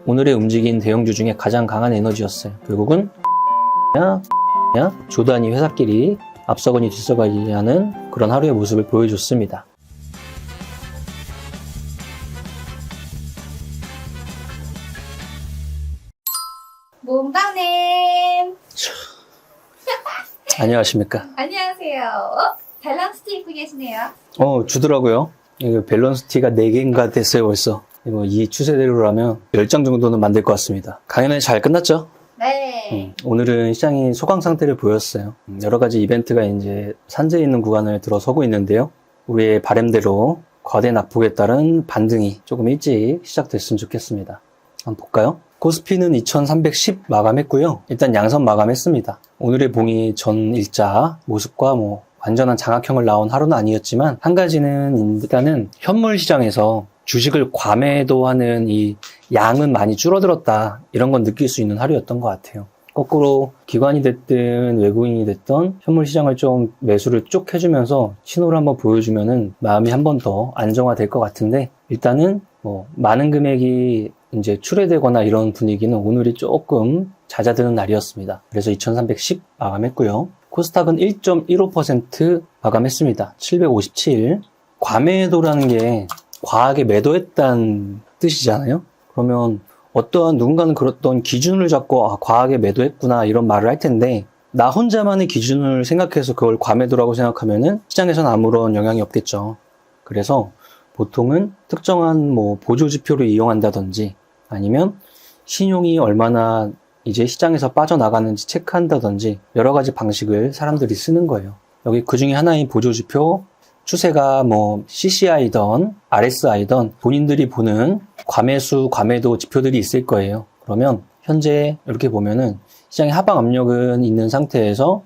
오늘의 움직인 대형주 중에 가장 강한 에너지였어요. 결국은 조단위 회사끼리 앞서거니 뒤서가니 하는 그런 하루의 모습을 보여줬습니다. 몽방님 안녕하십니까. 안녕하세요. 밸런스 티 입고 계시네요. 주더라고요. 이거 밸런스 티가 4개인가 됐어요 벌써. 이거 이 추세대로라면 10장 정도는 만들 것 같습니다. 강연은 잘 끝났죠? 네. 오늘은 시장이 소강 상태를 보였어요. 여러 가지 이벤트가 이제 산재에 있는 구간을 들어서고 있는데요. 우리의 바람대로 거대 낙폭에 따른 반등이 조금 일찍 시작됐으면 좋겠습니다. 한번 볼까요? 코스피는 2310 마감했고요. 일단 양선 마감했습니다. 오늘의 봉이 전 일자 모습과 완전한 장악형을 나온 하루는 아니었지만, 한 가지는 일단은 현물 시장에서 주식을 과매도하는 이 양은 많이 줄어들었다, 이런 건 느낄 수 있는 하루였던 것 같아요. 거꾸로 기관이 됐든 외국인이 됐든 현물 시장을 좀 매수를 쭉 해주면서 신호를 한번 보여주면은 마음이 한 번 더 안정화될 것 같은데, 일단은 많은 금액이 이제 출회되거나 이런 분위기는 오늘이 조금 잦아드는 날이었습니다. 그래서 2310 마감했고요. 코스닥은 1.15% 마감했습니다. 757. 과매도라는 게 과하게 매도했다는 뜻이잖아요. 그러면 누군가는 그랬던 기준을 잡고 과하게 매도했구나 이런 말을 할 텐데, 나 혼자만의 기준을 생각해서 그걸 과매도라고 생각하면은 시장에서는 아무런 영향이 없겠죠. 그래서 보통은 특정한 보조지표를 이용한다든지, 아니면 신용이 얼마나 이제 시장에서 빠져나가는지 체크한다든지, 여러 가지 방식을 사람들이 쓰는 거예요. 여기 그 중에 하나인 보조지표, 추세가 CCI든 RSI든 본인들이 보는 과매수, 과매도 지표들이 있을 거예요. 그러면 현재 이렇게 보면은 시장의 하방 압력은 있는 상태에서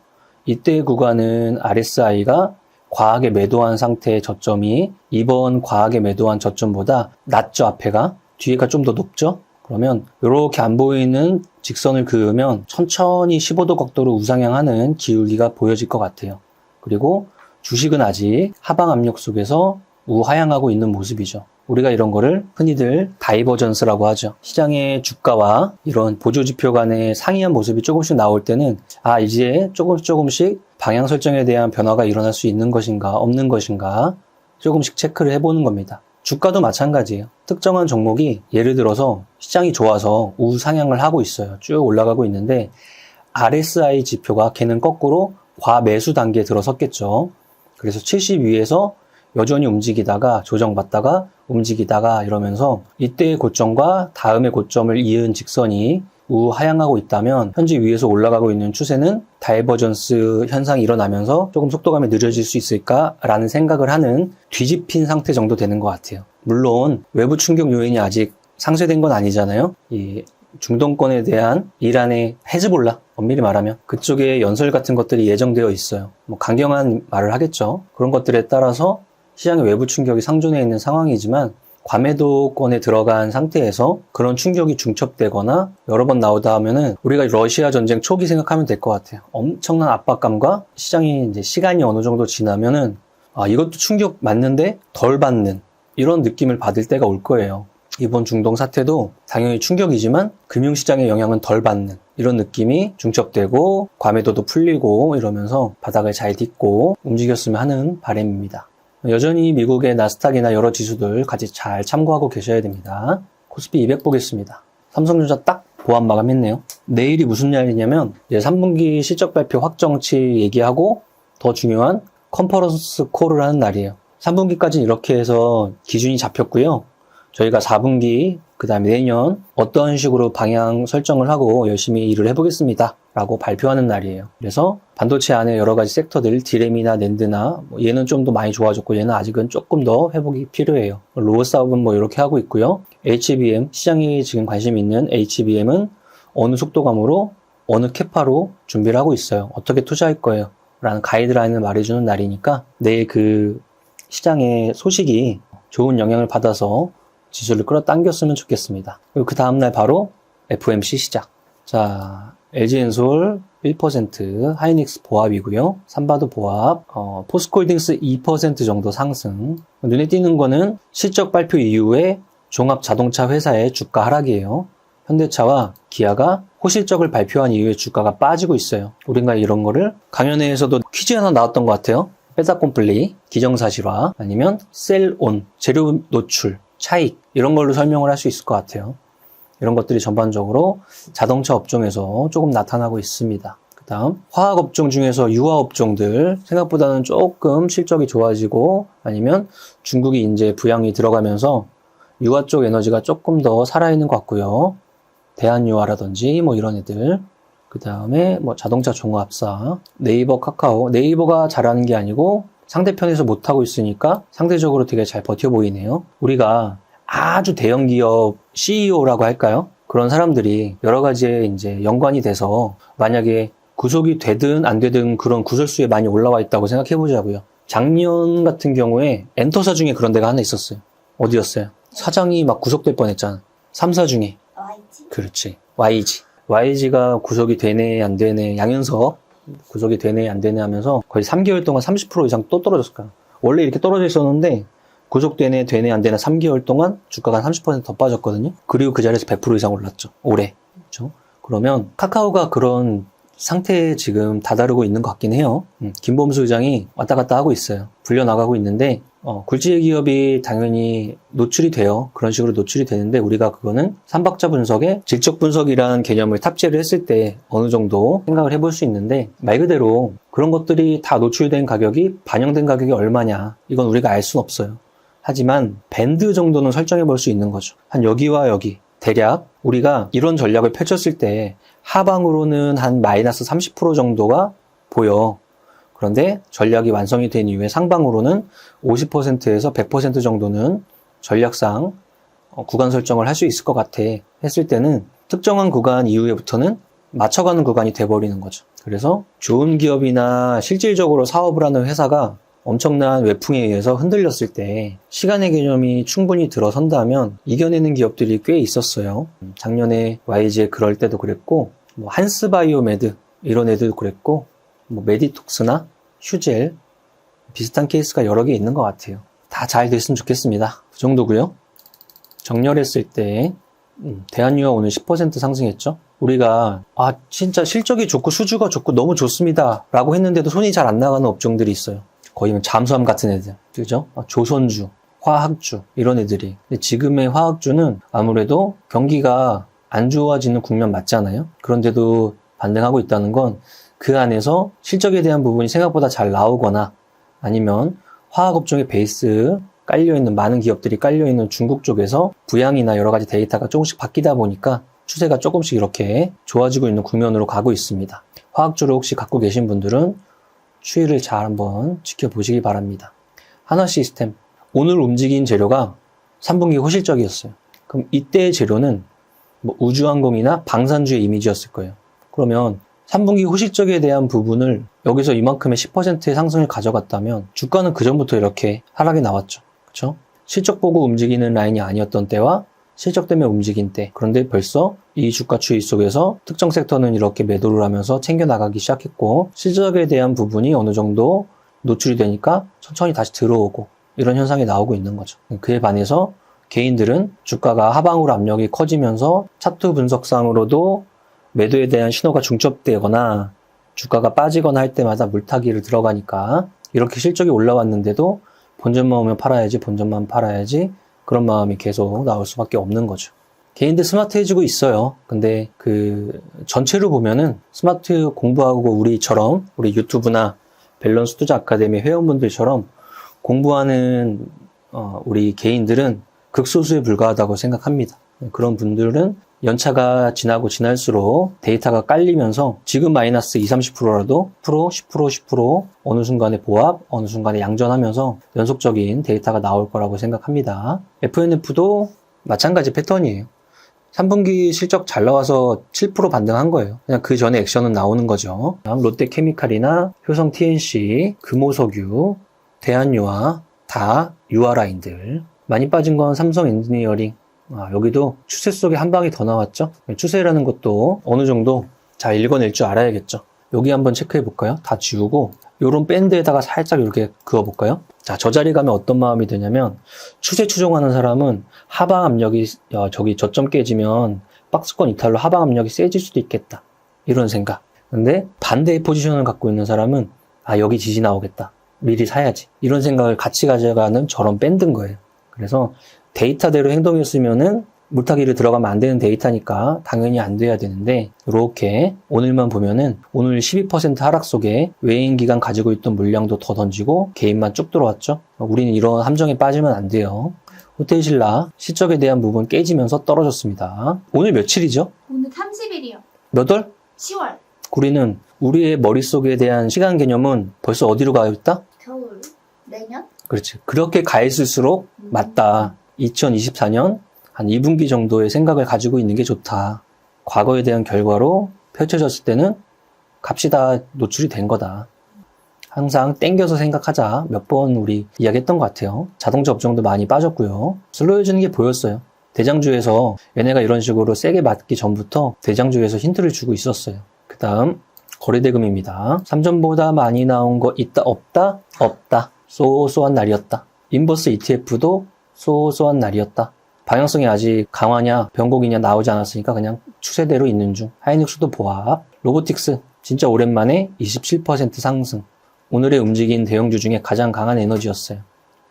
이때 구간은 RSI가 과하게 매도한 상태의 저점이 이번 과하게 매도한 저점보다 낮죠. 앞에가. 뒤에가 좀 더 높죠. 그러면 이렇게 안 보이는 직선을 그으면 천천히 15도 각도로 우상향하는 기울기가 보여질 것 같아요. 그리고 주식은 아직 하방 압력 속에서 우하향하고 있는 모습이죠. 우리가 이런 거를 흔히들 다이버전스라고 하죠. 시장의 주가와 이런 보조지표 간의 상이한 모습이 조금씩 나올 때는 이제 조금씩 방향 설정에 대한 변화가 일어날 수 있는 것인가 없는 것인가 조금씩 체크를 해보는 겁니다. 주가도 마찬가지예요. 특정한 종목이 예를 들어서 시장이 좋아서 우상향을 하고 있어요. 쭉 올라가고 있는데 RSI 지표가 걔는 거꾸로 과매수 단계에 들어섰겠죠. 그래서 70 위에서 여전히 움직이다가 조정받다가 움직이다가 이러면서 이때의 고점과 다음의 고점을 이은 직선이 우하향하고 있다면 현재 위에서 올라가고 있는 추세는 다이버전스 현상이 일어나면서 조금 속도감이 느려질 수 있을까라는 생각을 하는 뒤집힌 상태 정도 되는 것 같아요. 물론 외부 충격 요인이 아직 상쇄된 건 아니잖아요. 이 중동권에 대한 이란의 헤즈볼라, 엄밀히 말하면 그쪽에 연설 같은 것들이 예정되어 있어요. 강경한 말을 하겠죠. 그런 것들에 따라서 시장의 외부 충격이 상존해 있는 상황이지만, 과매도권에 들어간 상태에서 그런 충격이 중첩되거나 여러 번 나오다 하면은 우리가 러시아 전쟁 초기 생각하면 될 것 같아요. 엄청난 압박감과 시장이 이제 시간이 어느 정도 지나면은 이것도 충격 맞는데 덜 받는 이런 느낌을 받을 때가 올 거예요. 이번 중동 사태도 당연히 충격이지만 금융시장의 영향은 덜 받는 이런 느낌이 중첩되고 과매도도 풀리고 이러면서 바닥을 잘 딛고 움직였으면 하는 바람입니다. 여전히 미국의 나스닥이나 여러 지수들 같이 잘 참고하고 계셔야 됩니다. 코스피 200 보겠습니다. 삼성전자 딱 보합 마감했네요. 내일이 무슨 날이냐면 3분기 실적 발표 확정치 얘기하고 더 중요한 컨퍼런스 콜을 하는 날이에요. 3분기까지는 이렇게 해서 기준이 잡혔고요. 저희가 4분기, 그 다음에 내년 어떤 식으로 방향 설정을 하고 열심히 일을 해보겠습니다 라고 발표하는 날이에요. 그래서 반도체 안에 여러 가지 섹터들, 디램이나 낸드나 얘는 좀 더 많이 좋아졌고 얘는 아직은 조금 더 회복이 필요해요. 로어 사업은 이렇게 하고 있고요. HBM, 시장이 지금 관심 있는 HBM은 어느 속도감으로 어느 캐파로 준비를 하고 있어요. 어떻게 투자할 거예요 라는 가이드라인을 말해주는 날이니까 내일 그 시장의 소식이 좋은 영향을 받아서 지수를 끌어당겼으면 좋겠습니다. 그리고 그 다음날 바로 FOMC 시작. 자, LG엔솔 1%, 하이닉스 보합이고요. 삼바도 보합, 포스코홀딩스 2% 정도 상승. 눈에 띄는 거는 실적 발표 이후에 종합 자동차 회사의 주가 하락이에요. 현대차와 기아가 호실적을 발표한 이후에 주가가 빠지고 있어요. 우리가 이런 거를 강연회에서도 퀴즈 하나 나왔던 것 같아요. 빼다콤플리, 기정사실화, 아니면 셀온, 재료 노출, 차익 이런 걸로 설명을 할 수 있을 것 같아요. 이런 것들이 전반적으로 자동차 업종에서 조금 나타나고 있습니다. 그 다음 화학업종 중에서 유화업종들 생각보다는 조금 실적이 좋아지고 아니면 중국이 이제 부양이 들어가면서 유화 쪽 에너지가 조금 더 살아있는 것 같고요. 대한유화라든지 뭐 이런 애들, 그 다음에 뭐 자동차 종합사, 네이버, 카카오. 네이버가 잘하는 게 아니고 상대편에서 못하고 있으니까 상대적으로 되게 잘 버텨 보이네요. 우리가 아주 대형 기업 CEO라고 할까요? 그런 사람들이 여러 가지에 이제 연관이 돼서 만약에 구속이 되든 안 되든 그런 구설수에 많이 올라와 있다고 생각해 보자고요. 작년 같은 경우에 엔터사 중에 그런 데가 하나 있었어요. 어디였어요? 사장이 막 구속될 뻔했잖아. 3사 중에. YG? 그렇지. YG. YG가 구속이 되네 안 되네, 양현석 구속이 되네 안 되네 하면서 거의 3개월 동안 30% 이상 또 떨어졌을 거야. 원래 이렇게 떨어져 있었는데 구속되네 되네 안 되네 3개월 동안 주가가 30% 더 빠졌거든요. 그리고 그 자리에서 100% 이상 올랐죠. 올해. 그렇죠? 그러면 카카오가 그런 상태에 지금 다다르고 있는 것 같긴 해요. 김범수 의장이 왔다 갔다 하고 있어요. 불려나가고 있는데 굴지의 기업이 당연히 노출이 돼요. 그런 식으로 노출이 되는데 우리가 그거는 삼박자 분석에 질적 분석이라는 개념을 탑재를 했을 때 어느 정도 생각을 해볼 수 있는데 말 그대로 그런 것들이 다 노출된 가격이 반영된 가격이 얼마냐 이건 우리가 알 수는 없어요. 하지만 밴드 정도는 설정해 볼 수 있는 거죠. 한 여기와 여기 대략 우리가 이런 전략을 펼쳤을 때 하방으로는 한 마이너스 30% 정도가 보여. 그런데 전략이 완성이 된 이후에 상방으로는 50%에서 100% 정도는 전략상 구간 설정을 할 수 있을 것 같아 했을 때는 특정한 구간 이후에부터는 맞춰가는 구간이 돼버리는 거죠. 그래서 좋은 기업이나 실질적으로 사업을 하는 회사가 엄청난 외풍에 의해서 흔들렸을 때 시간의 개념이 충분히 들어선다면 이겨내는 기업들이 꽤 있었어요. 작년에 YG에 그럴 때도 그랬고 뭐 한스바이오메드 이런 애들도 그랬고 뭐 메디톡스나 휴젤 비슷한 케이스가 여러 개 있는 것 같아요. 다 잘 됐으면 좋겠습니다. 그 정도고요. 정렬했을 때 대한유화 오늘 10% 상승했죠. 우리가 진짜 실적이 좋고 수주가 좋고 너무 좋습니다 라고 했는데도 손이 잘 안 나가는 업종들이 있어요. 거의 잠수함 같은 애들, 그죠? 조선주, 화학주 이런 애들이. 근데 지금의 화학주는 아무래도 경기가 안 좋아지는 국면 맞잖아요. 그런데도 반등하고 있다는 건 그 안에서 실적에 대한 부분이 생각보다 잘 나오거나 아니면 화학업종의 베이스 깔려있는 많은 기업들이 깔려있는 중국 쪽에서 부양이나 여러 가지 데이터가 조금씩 바뀌다 보니까 추세가 조금씩 이렇게 좋아지고 있는 국면으로 가고 있습니다. 화학주를 혹시 갖고 계신 분들은 추이를 잘 한번 지켜보시기 바랍니다. 한화시스템 오늘 움직인 재료가 3분기 호실적이었어요. 그럼 이때의 재료는 뭐 우주항공이나 방산주의 이미지였을 거예요. 그러면 3분기 호실적에 대한 부분을 여기서 이만큼의 10%의 상승을 가져갔다면 주가는 그전부터 이렇게 하락이 나왔죠. 그렇죠? 실적 보고 움직이는 라인이 아니었던 때와 실적 때문에 움직인 때. 그런데 벌써 이 주가 추이 속에서 특정 섹터는 이렇게 매도를 하면서 챙겨나가기 시작했고 실적에 대한 부분이 어느 정도 노출이 되니까 천천히 다시 들어오고 이런 현상이 나오고 있는 거죠. 그에 반해서 개인들은 주가가 하방으로 압력이 커지면서 차트 분석상으로도 매도에 대한 신호가 중첩되거나 주가가 빠지거나 할 때마다 물타기를 들어가니까 이렇게 실적이 올라왔는데도 본전만 오면 팔아야지 본전만 팔아야지 그런 마음이 계속 나올 수밖에 없는 거죠. 개인들 스마트해지고 있어요. 근데 그 전체로 보면은 스마트 공부하고 우리처럼 우리 유튜브나 밸런스 투자 아카데미 회원분들처럼 공부하는 우리 개인들은 극소수에 불과하다고 생각합니다. 그런 분들은 연차가 지나고 지날수록 데이터가 깔리면서 지금 마이너스 20, 30%라도 10%, 10% 어느 순간에 보합, 어느 순간에 양전하면서 연속적인 데이터가 나올 거라고 생각합니다. FNF도 마찬가지 패턴이에요. 3분기 실적 잘 나와서 7% 반등한 거예요. 그냥 그 전에 액션은 나오는 거죠. 다음 롯데케미칼이나 효성 TNC, 금호석유, 대한유화 다 유화라인들. 많이 빠진 건 삼성 엔지니어링. 여기도 추세 속에 한 방이 더 나왔죠. 추세라는 것도 어느 정도 잘 읽어낼 줄 알아야겠죠. 여기 한번 체크해 볼까요? 다 지우고 요런 밴드에다가 살짝 이렇게 그어 볼까요? 자, 저 자리 가면 어떤 마음이 드냐면 추세 추종하는 사람은 하방 압력이 저기 저점 깨지면 박스권 이탈로 하방 압력이 세질 수도 있겠다. 이런 생각. 근데 반대의 포지션을 갖고 있는 사람은 여기 지지 나오겠다. 미리 사야지. 이런 생각을 같이 가져가는 저런 밴드인 거예요. 그래서 데이터대로 행동했으면은 물타기를 들어가면 안 되는 데이터니까 당연히 안 돼야 되는데, 이렇게 오늘만 보면은 오늘 12% 하락 속에 외인 기관 가지고 있던 물량도 더 던지고 개인만 쭉 들어왔죠. 우리는 이런 함정에 빠지면 안 돼요. 호텔신라 시적에 대한 부분 깨지면서 떨어졌습니다. 오늘 며칠이죠? 오늘 30일이요. 몇 월? 10월. 우리는 우리의 머릿속에 대한 시간 개념은 벌써 어디로 가 있다? 겨울. 내년? 그렇지. 그렇게 가 있을수록 맞다. 2024년 한 2분기 정도의 생각을 가지고 있는 게 좋다. 과거에 대한 결과로 펼쳐졌을 때는 값이 다 노출이 된 거다. 항상 땡겨서 생각하자. 몇 번 우리 이야기했던 것 같아요. 자동차 업종도 많이 빠졌고요. 슬로해지는 게 보였어요. 대장주에서 얘네가 이런 식으로 세게 맞기 전부터 대장주에서 힌트를 주고 있었어요. 그 다음 거래대금입니다. 삼전보다 많이 나온 거 있다 없다? 없다. 쏘쏘한 날이었다. 인버스 ETF도 쏘쏘한 날이었다. 방향성이 아직 강화냐 변곡이냐 나오지 않았으니까 그냥 추세대로 있는 중. 하이닉스도 보합. 로보틱스 진짜 오랜만에 27% 상승. 오늘의 움직인 대형주 중에 가장 강한 에너지였어요.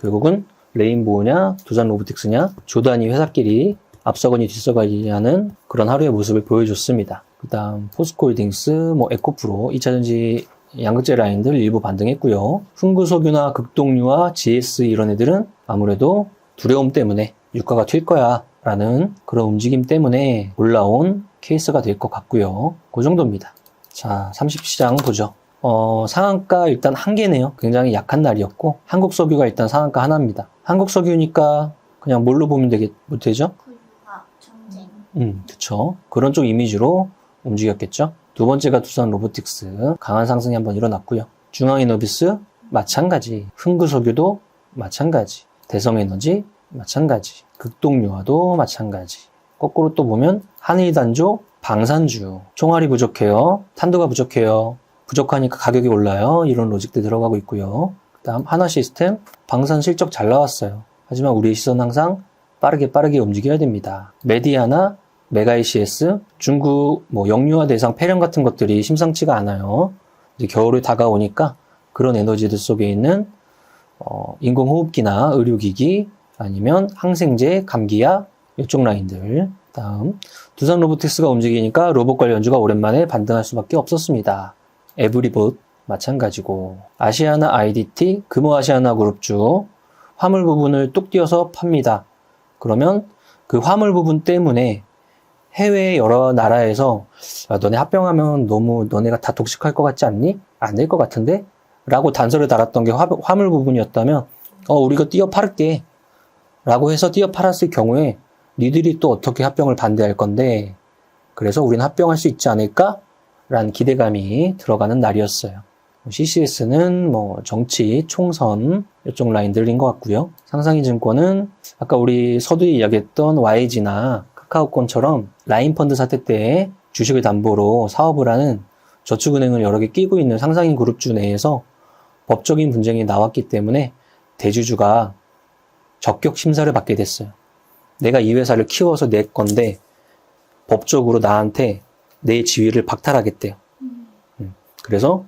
결국은 레인보우냐 두산 로보틱스냐 조단위 회사끼리 앞서거니 뒤서거니 하는 그런 하루의 모습을 보여줬습니다. 그 다음 포스코홀딩스, 에코프로, 2차전지 양극재 라인들 일부 반등했고요. 흥구석유나 극동유와 GS 이런 애들은 아무래도 두려움 때문에 유가가 튈 거야 라는 그런 움직임 때문에 올라온 케이스가 될 것 같고요. 그 정도입니다. 자, 30시장 보죠. 상한가 일단 한 개네요. 굉장히 약한 날이었고, 한국석유가 일단 상한가 하나입니다. 한국석유니까 그냥 뭘로 보면 되죠? 굴화, 전쟁. 그쵸. 그런 쪽 이미지로 움직였겠죠. 두 번째가 두산 로보틱스. 강한 상승이 한번 일어났고요. 중앙이노비스, 마찬가지. 흥구석유도 마찬가지. 대성에너지, 마찬가지. 극동유화도 마찬가지. 거꾸로 또 보면 한일단조, 방산주. 총알이 부족해요. 탄도가 부족해요. 부족하니까 가격이 올라요. 이런 로직도 들어가고 있고요. 그 다음 하나시스템, 방산 실적 잘 나왔어요. 하지만 우리의 시선 항상 빠르게 움직여야 됩니다. 메디아나 메가이CS, 중국 영유아 대상 폐렴 같은 것들이 심상치가 않아요. 이제 겨울이 다가오니까 그런 에너지들 속에 있는 인공호흡기나 의료기기 아니면 항생제, 감기약 이쪽 라인들. 다음 두산 로보틱스가 움직이니까 로봇 관련주가 오랜만에 반등할 수밖에 없었습니다. 에브리봇 마찬가지고 아시아나 IDT, 금호아시아나 그룹주 화물 부분을 뚝 띄어서 팝니다. 그러면 그 화물 부분 때문에 해외 여러 나라에서 너네 합병하면 너무 너네가 다 독식할 것 같지 않니? 안 될 것 같은데? 라고 단서를 달았던 게 화물 부분이었다면 우리가 띄어 팔을게 라고 해서 띄어 팔았을 경우에 니들이 또 어떻게 합병을 반대할 건데, 그래서 우리는 합병할 수 있지 않을까? 라는 기대감이 들어가는 날이었어요. CCS는 정치, 총선 이쪽 라인들인 것 같고요. 상상이증권은 아까 우리 서두에 이야기했던 YG나 카카오권처럼 라인펀드 사태 때 주식을 담보로 사업을 하는 저축은행을 여러 개 끼고 있는 상상인 그룹주 내에서 법적인 분쟁이 나왔기 때문에 대주주가 적격 심사를 받게 됐어요. 내가 이 회사를 키워서 내 건데 법적으로 나한테 내 지위를 박탈하겠대요. 그래서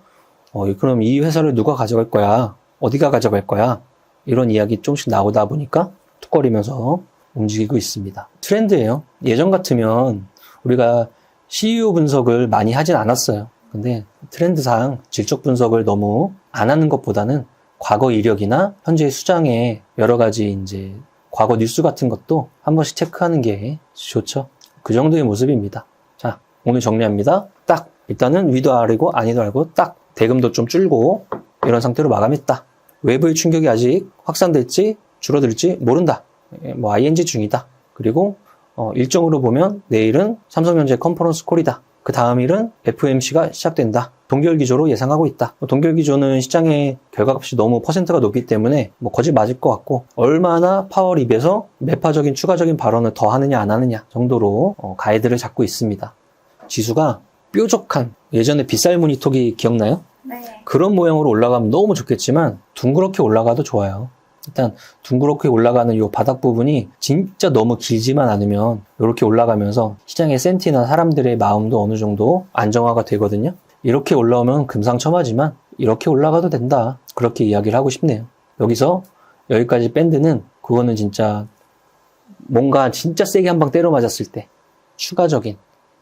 그럼 이 회사를 누가 가져갈 거야? 어디가 가져갈 거야? 이런 이야기 조금씩 나오다 보니까 툭거리면서 움직이고 있습니다. 트렌드예요. 예전 같으면 우리가 CEO 분석을 많이 하진 않았어요. 근데 트렌드상 질적 분석을 너무 안 하는 것보다는 과거 이력이나 현재 수장의 여러 가지 이제 과거 뉴스 같은 것도 한 번씩 체크하는 게 좋죠. 그 정도의 모습입니다. 자, 오늘 정리합니다. 딱 일단은 위도 아래고 아니도 알고 딱 대금도 좀 줄고 이런 상태로 마감했다. 외부의 충격이 아직 확산될지 줄어들지 모른다. ING 중이다. 그리고 일정으로 보면 내일은 삼성전자 컨퍼런스 콜이다. 그 다음 일은 FOMC가 시작된다. 동결기조로 예상하고 있다. 동결기조는 시장의 결과값이 너무 퍼센트가 높기 때문에 거짓 맞을 것 같고, 얼마나 파월 입에서 매파적인 추가적인 발언을 더 하느냐 안 하느냐 정도로 가이드를 잡고 있습니다. 지수가 뾰족한, 예전에 빗살무늬 톡이 기억나요? 네. 그런 모양으로 올라가면 너무 좋겠지만 둥그렇게 올라가도 좋아요. 일단 둥그렇게 올라가는 이 바닥 부분이 진짜 너무 길지만 않으면 이렇게 올라가면서 시장의 센티나 사람들의 마음도 어느 정도 안정화가 되거든요. 이렇게 올라오면 금상첨화지만 이렇게 올라가도 된다. 그렇게 이야기를 하고 싶네요. 여기서 여기까지 밴드는 그거는 진짜 뭔가 진짜 세게 한 방 때려 맞았을 때 추가적인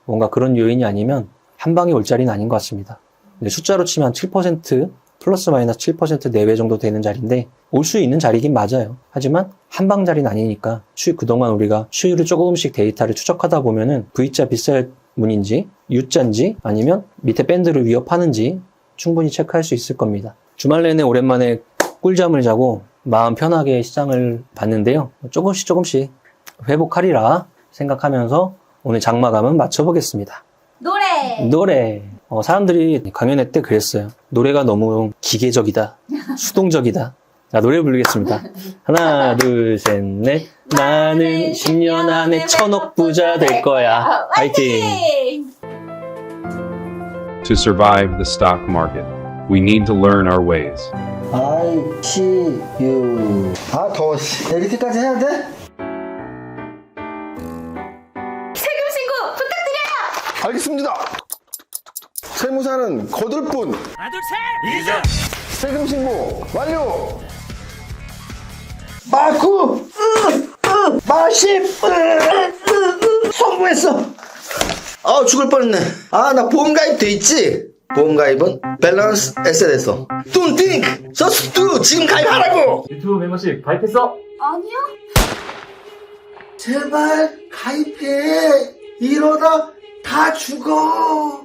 뭔가 그런 요인이 아니면 한 방에 올 자리는 아닌 것 같습니다. 근데 숫자로 치면 7% 플러스 마이너스 7% 내외 정도 되는 자리인데 올 수 있는 자리긴 맞아요. 하지만 한방 자리는 아니니까 그동안 우리가 추이를 조금씩 데이터를 추적하다 보면은 V자 빗살 문인지 U자인지 아니면 밑에 밴드를 위협하는지 충분히 체크할 수 있을 겁니다. 주말 내내 오랜만에 꿀잠을 자고 마음 편하게 시장을 봤는데요. 조금씩 회복하리라 생각하면서 오늘 장마감은 맞춰보겠습니다. 노래. 사람들이 강연회 때 그랬어요. 노래가 너무 기계적이다. 수동적이다. 자, 노래 부르겠습니다. 하나, 둘, 셋, 넷. 나는 10년 안에 1000억 부자 될 거야. 화이팅! To survive the stock market, we need to learn our ways. I see you. 아, 더워. 이렇게까지 해야 돼? 세금 신고 부탁드려요. 알겠습니다. 세무사는 거들 뿐. 세금 신고 완료. 마구 마십 성공했어. 아, 죽을 뻔했네. 아, 나 보험가입 돼 있지? 보험가입은 밸런스 에셋에서. Don't think, just do. 지금 가입하라고. 유튜브 멤버십 가입했어? 아니요. 제발 가입해. 이러다 다 죽어.